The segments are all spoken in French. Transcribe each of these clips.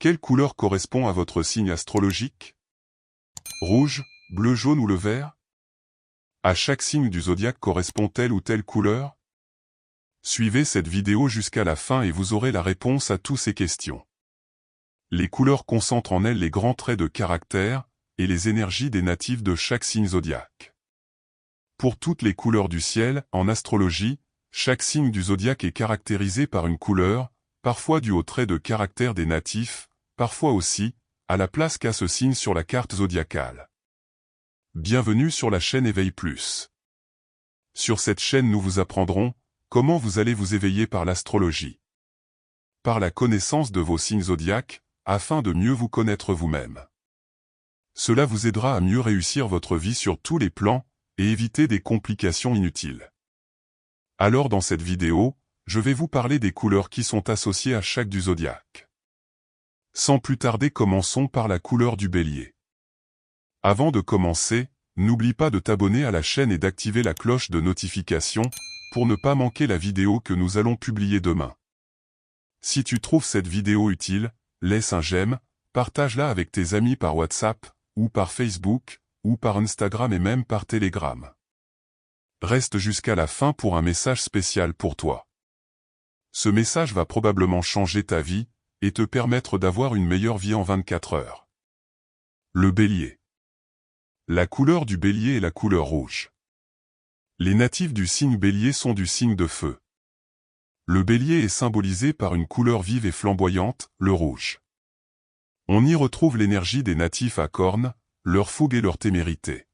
Quelle couleur correspond à votre signe astrologique? Rouge, bleu, jaune ou le vert? À chaque signe du zodiaque correspond telle ou telle couleur? Suivez cette vidéo jusqu'à la fin et vous aurez la réponse à toutes ces questions. Les couleurs concentrent en elles les grands traits de caractère et les énergies des natifs de chaque signe zodiaque. Pour toutes les couleurs du ciel, en astrologie, chaque signe du zodiaque est caractérisé par une couleur, parfois due aux traits de caractère des natifs, parfois aussi, à la place qu'a ce signe sur la carte zodiacale. Bienvenue sur la chaîne Éveil Plus. Sur cette chaîne nous vous apprendrons comment vous allez vous éveiller par l'astrologie. Par la connaissance de vos signes zodiaques, afin de mieux vous connaître vous-même. Cela vous aidera à mieux réussir votre vie sur tous les plans, et éviter des complications inutiles. Alors dans cette vidéo, je vais vous parler des couleurs qui sont associées à chaque du zodiaque. Sans plus tarder, commençons par la couleur du bélier. Avant de commencer, n'oublie pas de t'abonner à la chaîne et d'activer la cloche de notification, pour ne pas manquer la vidéo que nous allons publier demain. Si tu trouves cette vidéo utile, laisse un j'aime, partage-la avec tes amis par WhatsApp, ou par Facebook, ou par Instagram et même par Telegram. Reste jusqu'à la fin pour un message spécial pour toi. Ce message va probablement changer ta vie, et te permettre d'avoir une meilleure vie en 24 heures. Le bélier. La couleur du bélier est la couleur rouge. Les natifs du signe bélier sont du signe de feu. Le bélier est symbolisé par une couleur vive et flamboyante, le rouge. On y retrouve l'énergie des natifs à cornes, leur fougue et leur témérité.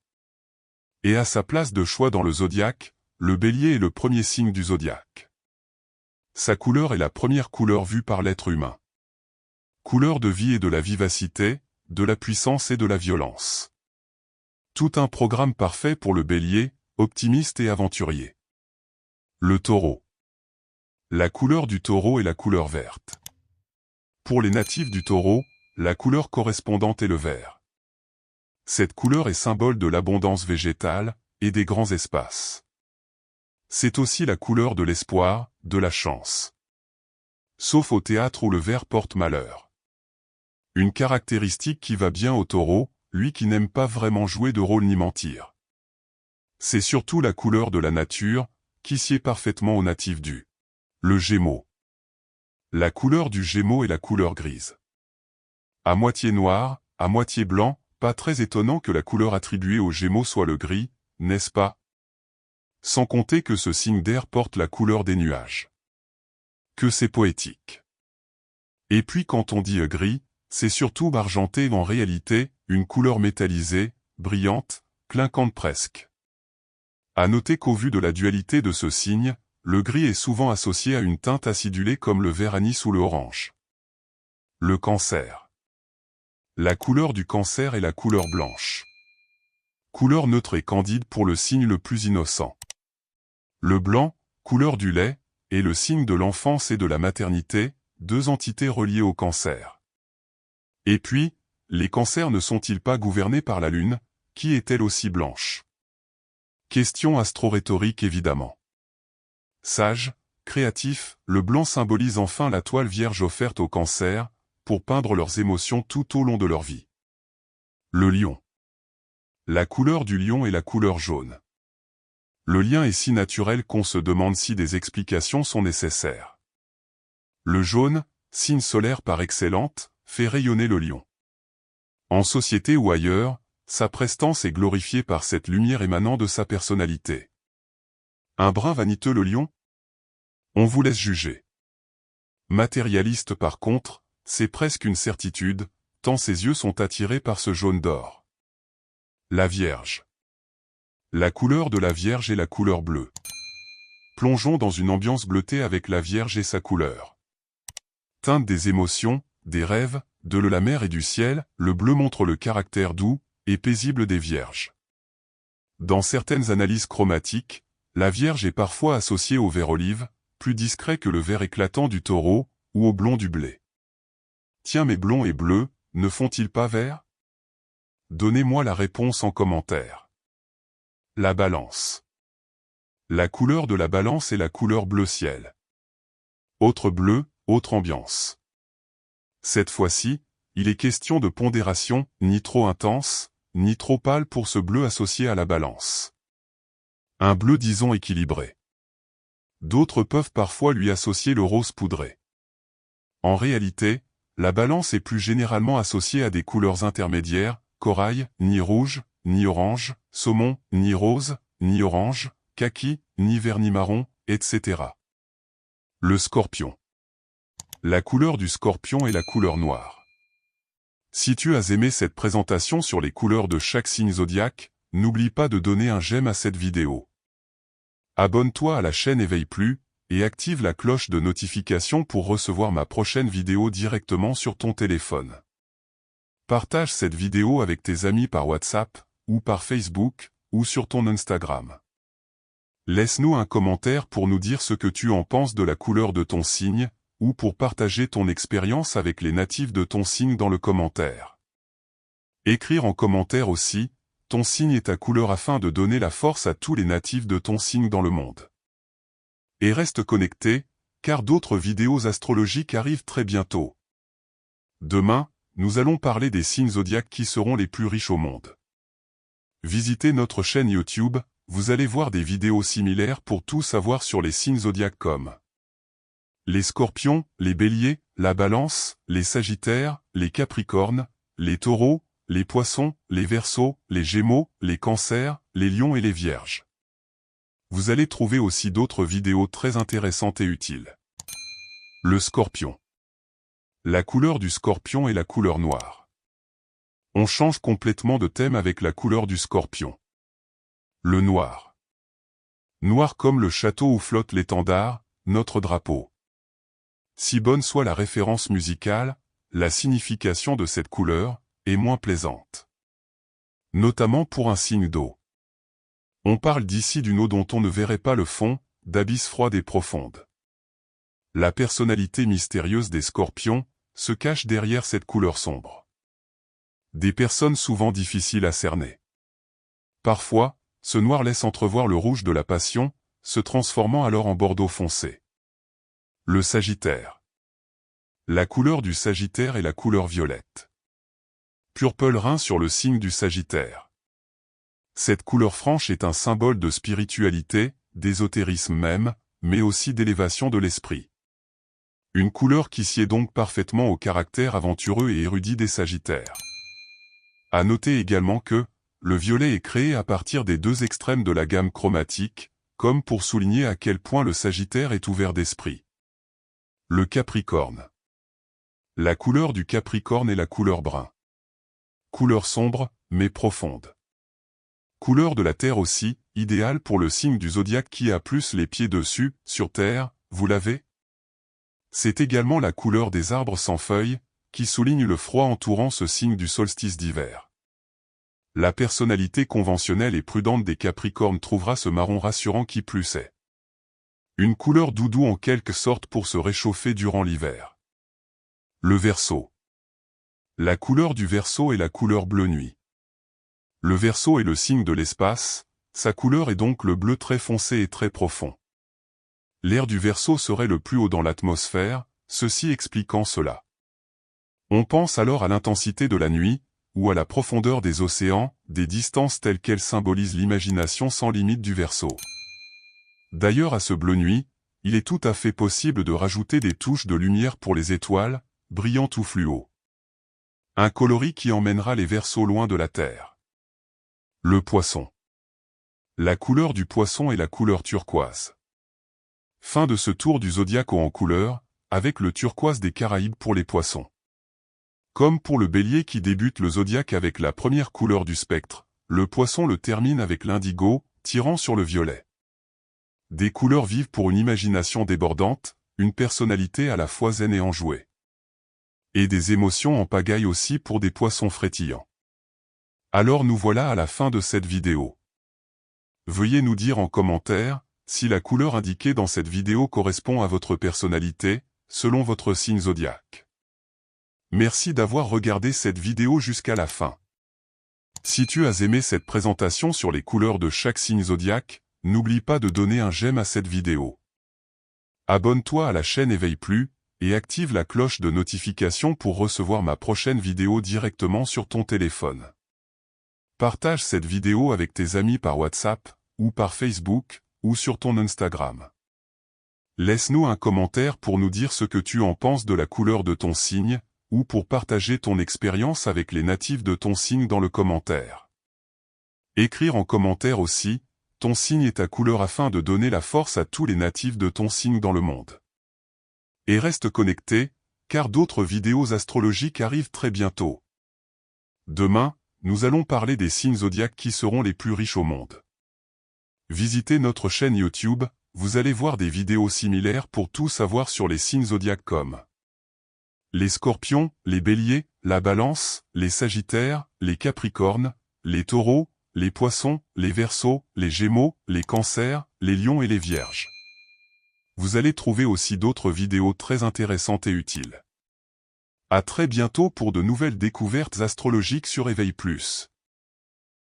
Et à sa place de choix dans le zodiaque, le bélier est le premier signe du zodiaque. Sa couleur est la première couleur vue par l'être humain. Couleur de vie et de la vivacité, de la puissance et de la violence. Tout un programme parfait pour le bélier, optimiste et aventurier. Le taureau. La couleur du taureau est la couleur verte. Pour les natifs du taureau, la couleur correspondante est le vert. Cette couleur est symbole de l'abondance végétale et des grands espaces. C'est aussi la couleur de l'espoir, de la chance. Sauf au théâtre où le vert porte malheur. Une caractéristique qui va bien au taureau, lui qui n'aime pas vraiment jouer de rôle ni mentir. C'est surtout la couleur de la nature, qui sied parfaitement aux natifs du. Le Gémeaux. La couleur du Gémeaux est la couleur grise. À moitié noir, à moitié blanc, pas très étonnant que la couleur attribuée aux Gémeaux soit le gris, n'est-ce pas? Sans compter que ce signe d'air porte la couleur des nuages. Que c'est poétique. Et puis quand on dit gris, c'est surtout argenté en réalité, une couleur métallisée, brillante, clinquante presque. À noter qu'au vu de la dualité de ce signe, le gris est souvent associé à une teinte acidulée comme le vert anis ou le orange. Le Cancer. La couleur du Cancer est la couleur blanche. Couleur neutre et candide pour le signe le plus innocent. Le blanc, couleur du lait, est le signe de l'enfance et de la maternité, deux entités reliées au Cancer. Et puis, les cancers ne sont-ils pas gouvernés par la lune, qui est elle aussi blanche? Question astro-rhétorique évidemment. Sage, créatif, le blanc symbolise enfin la toile vierge offerte au Cancer, pour peindre leurs émotions tout au long de leur vie. Le lion. La couleur du lion est la couleur jaune. Le lien est si naturel qu'on se demande si des explications sont nécessaires. Le jaune, signe solaire par excellence, fait rayonner le lion. En société ou ailleurs, sa prestance est glorifiée par cette lumière émanant de sa personnalité. Un brin vaniteux le lion? On vous laisse juger. Matérialiste par contre, c'est presque une certitude, tant ses yeux sont attirés par ce jaune d'or. La Vierge. La couleur de la Vierge est la couleur bleue. Plongeons dans une ambiance bleutée avec la Vierge et sa couleur. Teinte des émotions, des rêves, de la mer et du ciel, le bleu montre le caractère doux et paisible des Vierges. Dans certaines analyses chromatiques, la Vierge est parfois associée au vert olive, plus discret que le vert éclatant du taureau, ou au blond du blé. Tiens, mais blond et bleu, ne font-ils pas vert? Donnez-moi la réponse en commentaire. La Balance. La couleur de la Balance est la couleur bleu ciel. Autre bleu, autre ambiance. Cette fois-ci, il est question de pondération, ni trop intense, ni trop pâle pour ce bleu associé à la Balance. Un bleu disons équilibré. D'autres peuvent parfois lui associer le rose poudré. En réalité, la Balance est plus généralement associée à des couleurs intermédiaires, corail, ni rouge, ni orange, saumon, ni rose, ni orange, kaki, ni vert ni marron, etc. Le Scorpion. La couleur du Scorpion est la couleur noire. Si tu as aimé cette présentation sur les couleurs de chaque signe zodiaque, n'oublie pas de donner un j'aime à cette vidéo. Abonne-toi à la chaîne Éveille Plus, et active la cloche de notification pour recevoir ma prochaine vidéo directement sur ton téléphone. Partage cette vidéo avec tes amis par WhatsApp, ou par Facebook, ou sur ton Instagram. Laisse-nous un commentaire pour nous dire ce que tu en penses de la couleur de ton signe, ou pour partager ton expérience avec les natifs de ton signe dans le commentaire. Écrire en commentaire aussi, ton signe et ta couleur afin de donner la force à tous les natifs de ton signe dans le monde. Et reste connecté, car d'autres vidéos astrologiques arrivent très bientôt. Demain, nous allons parler des signes zodiaques qui seront les plus riches au monde. Visitez notre chaîne YouTube, vous allez voir des vidéos similaires pour tout savoir sur les signes zodiaques comme les Scorpions, les Béliers, la Balance, les Sagittaires, les Capricornes, les Taureaux, les Poissons, les Verseaux, les Gémeaux, les Cancers, les Lions et les Vierges. Vous allez trouver aussi d'autres vidéos très intéressantes et utiles. Le Scorpion. La couleur du Scorpion est la couleur noire. On change complètement de thème avec la couleur du Scorpion. Le noir. Noir comme le château où flotte l'étendard, notre drapeau. Si bonne soit la référence musicale, la signification de cette couleur est moins plaisante. Notamment pour un signe d'eau. On parle d'ici d'une eau dont on ne verrait pas le fond, d'abysse froide et profonde. La personnalité mystérieuse des Scorpions se cache derrière cette couleur sombre. Des personnes souvent difficiles à cerner. Parfois, ce noir laisse entrevoir le rouge de la passion, se transformant alors en bordeaux foncé. Le Sagittaire. La couleur du Sagittaire est la couleur violette. Purple rein sur le signe du Sagittaire. Cette couleur franche est un symbole de spiritualité, d'ésotérisme même, mais aussi d'élévation de l'esprit. Une couleur qui sied donc parfaitement au caractère aventureux et érudit des Sagittaires. À noter également que, le violet est créé à partir des deux extrêmes de la gamme chromatique, comme pour souligner à quel point le Sagittaire est ouvert d'esprit. Le Capricorne. La couleur du Capricorne est la couleur brun. Couleur sombre, mais profonde. Couleur de la Terre aussi, idéale pour le signe du zodiaque qui a plus les pieds dessus, sur Terre, vous l'avez? C'est également la couleur des arbres sans feuilles, qui souligne le froid entourant ce signe du solstice d'hiver. La personnalité conventionnelle et prudente des Capricornes trouvera ce marron rassurant qui plus est. Une couleur doudou en quelque sorte pour se réchauffer durant l'hiver. Le Verseau. La couleur du Verseau est la couleur bleu nuit. Le Verseau est le signe de l'espace, sa couleur est donc le bleu très foncé et très profond. L'air du Verseau serait le plus haut dans l'atmosphère, ceci expliquant cela. On pense alors à l'intensité de la nuit, ou à la profondeur des océans, des distances telles qu'elles symbolisent l'imagination sans limite du Verseau. D'ailleurs à ce bleu nuit, il est tout à fait possible de rajouter des touches de lumière pour les étoiles, brillantes ou fluo. Un coloris qui emmènera les Verseaux loin de la Terre. Le Poisson. La couleur du Poisson est la couleur turquoise. Fin de ce tour du zodiaque en couleur, avec le turquoise des Caraïbes pour les Poissons. Comme pour le Bélier qui débute le zodiaque avec la première couleur du spectre, le Poisson le termine avec l'indigo, tirant sur le violet. Des couleurs vives pour une imagination débordante, une personnalité à la fois zen et enjouée. Et des émotions en pagaille aussi pour des Poissons frétillants. Alors nous voilà à la fin de cette vidéo. Veuillez nous dire en commentaire, si la couleur indiquée dans cette vidéo correspond à votre personnalité, selon votre signe zodiaque. Merci d'avoir regardé cette vidéo jusqu'à la fin. Si tu as aimé cette présentation sur les couleurs de chaque signe zodiaque, n'oublie pas de donner un j'aime à cette vidéo. Abonne-toi à la chaîne Éveille Plus, et active la cloche de notification pour recevoir ma prochaine vidéo directement sur ton téléphone. Partage cette vidéo avec tes amis par WhatsApp, ou par Facebook, ou sur ton Instagram. Laisse-nous un commentaire pour nous dire ce que tu en penses de la couleur de ton signe, ou pour partager ton expérience avec les natifs de ton signe dans le commentaire. Écrire en commentaire aussi, ton signe et ta couleur afin de donner la force à tous les natifs de ton signe dans le monde. Et reste connecté, car d'autres vidéos astrologiques arrivent très bientôt. Demain, nous allons parler des signes zodiaques qui seront les plus riches au monde. Visitez notre chaîne YouTube, vous allez voir des vidéos similaires pour tout savoir sur les signes zodiaques comme les scorpions, les béliers, la balance, les sagittaires, les capricornes, les taureaux, les poissons, les verseaux, les gémeaux, les cancers, les lions et les vierges. Vous allez trouver aussi d'autres vidéos très intéressantes et utiles. À très bientôt pour de nouvelles découvertes astrologiques sur Éveil Plus.